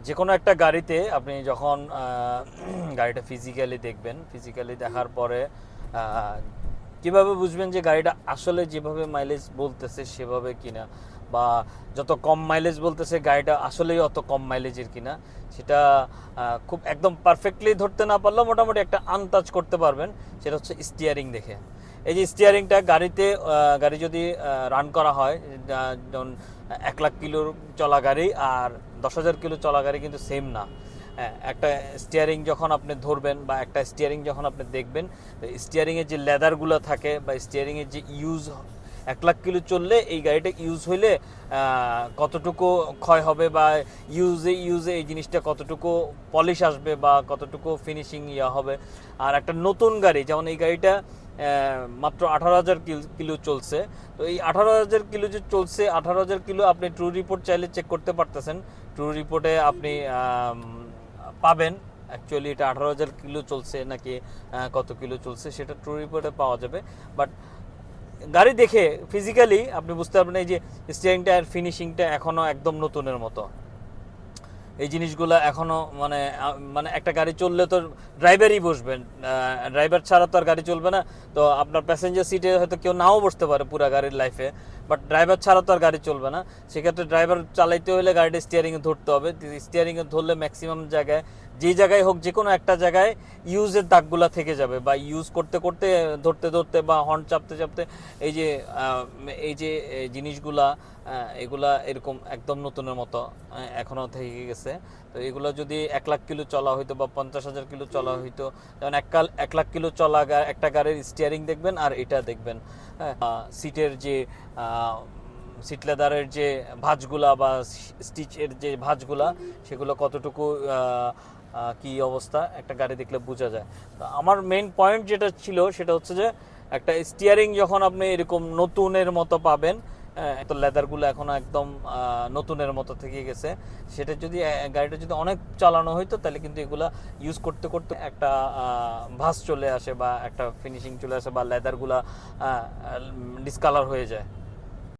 যে কোনো একটা গাড়িতে আপনি যখন গাড়িটা ফিজিক্যালি দেখবেন, ফিজিক্যালি দেখার পরে কিভাবে বুঝবেন যে গাড়িটা আসলে যেভাবে মাইলেজ বলতেছে সেভাবে কিনা, বা যত কম মাইলেজ বলতেছে গাড়িটা আসলেই অত কম মাইলেজের কিনা, সেটা খুব একদম পারফেক্টলি ধরতে না পারলেও মোটামুটি একটা আন্দাজ করতে পারবেন। সেটা হচ্ছে স্টিয়ারিং দেখে। এই যে স্টিয়ারিংটা গাড়িতে, গাড়ি যদি রান করা হয়, যেমন 1 লাখ কিলোর চলা গাড়ি আর 10,000 কিলো চলা গাড়ি কিন্তু সেম না। একটা স্টিয়ারিং যখন আপনি ধরবেন বা একটা স্টিয়ারিং যখন আপনি দেখবেন, স্টিয়ারিংয়ের যে লেদারগুলো থাকে বা স্টিয়ারিংয়ের যে ইউজ, 1 লাখ কিলো চললে এই গাড়িটা ইউজ হইলে কতটুকু ক্ষয় হবে, বা ইউজে এই জিনিসটা কতটুকু পলিশ আসবে বা কতটুকু ফিনিশিং ইয়া হবে। আর একটা নতুন গাড়ি, যেমন এই গাড়িটা মাত্র 18,000 কিলো চলছে, তো এই 18,000 কিলো যে চলছে, 18,000 কিলো আপনি ট্রু রিপোর্ট চাইলে চেক করতে পারতেছেন। ট্রু রিপোর্টে আপনি পাবেন অ্যাকচুয়ালি এটা 18,000 কিলো চলছে নাকি কত কিলো চলছে, সেটা ট্রু রিপোর্টে পাওয়া যাবে। বাট গাড়ি দেখে ফিজিক্যালি আপনি বুঝতে পারবেন এই যে স্টিয়ারিংটা আর ফিনিশিংটা এখনও একদম নতুনের মতো। এই জিনিসগুলো এখনও মানে মানে একটা গাড়ি চললে তো ড্রাইভারই বসবেন, ড্রাইভার ছাড়া তো আর গাড়ি চলবে না। তো আপনার প্যাসেঞ্জার সিটে হয়তো কেউ নাও বসতে পারে পুরো গাড়ির লাইফে, বাট ড্রাইভার ছাড়া তো আর গাড়ি চলবে না। সেক্ষেত্রে ড্রাইভার চালাইতে হলে গাড়িটা স্টিয়ারিংয়ে ধরতে হবে। স্টিয়ারিংয়ে ধরলে ম্যাক্সিমাম জায়গায়, যে জায়গায় হোক, যে কোনো একটা জায়গায় ইউজের দাগগুলা থেকে যাবে, বা ইউজ করতে করতে, ধরতে ধরতে বা হর্ন চাপতে চাপতে এই যে জিনিসগুলা, এগুলা এরকম একদম নতুনের মতো এখনও থেকে গেছে। তো এগুলো যদি 1 লাখ কিলো চলা হইতো বা 50,000 কিলো চলা হইতো, যেমন 1 লাখ কিলো চলা একটা গাড়ির স্টিয়ারিং দেখবেন আর এটা দেখবেন। হ্যাঁ, সিটের যে সিট লেদারের যে ভাঁজগুলা বা স্টিচের যে ভাঁজগুলা, সেগুলো কতটুকু কি অবস্থা একটা গাড়ি দেখলে বোঝা যায়। তো আমার মেইন পয়েন্ট যেটা ছিল সেটা হচ্ছে যে একটা স্টিয়ারিং যখন আপনি এরকম নতুনের মতো পাবেন, তো লেদারগুলো এখনো একদম নতুনের মতো থেকে গেছে, সেটা যদি গাড়িটা যদি অনেক চালানো হইতো তাহলে কিন্তু এগুলা ইউজ করতে করতে একটা ভাঁজ চলে আসে বা একটা ফিনিশিং চলে আসে বা লেদারগুলা ডিসকালার হয়ে যায়।